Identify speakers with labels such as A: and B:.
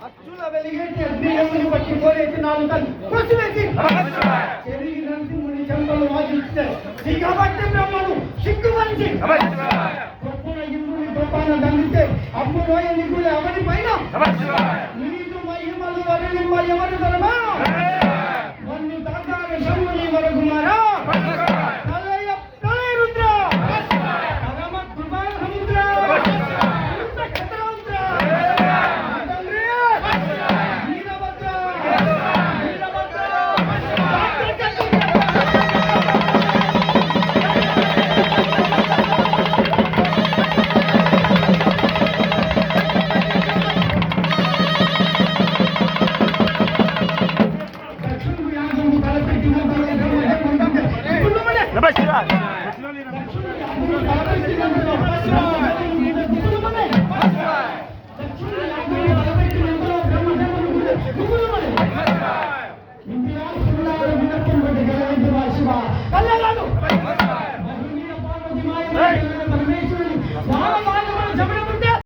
A: అచ్చుల వెలిగేటి అగ్నియముని పట్టి కోరేటి నాలుకలు కొసివేసి చెరిగి నరసింహుని చెంపలు వాజిస్తే సిగ్గబట్టి బ్రహ్మను సిగ్గుపరిచి గొప్పన ఇంద్రుని గొప్పన దండితే అమ్ములోయ నిగులే అవని పైన నీదు మహిమలు వరలింబ ఎవరు ధర్మా వన్ని తాకార శంభుని వరకుమారా శివ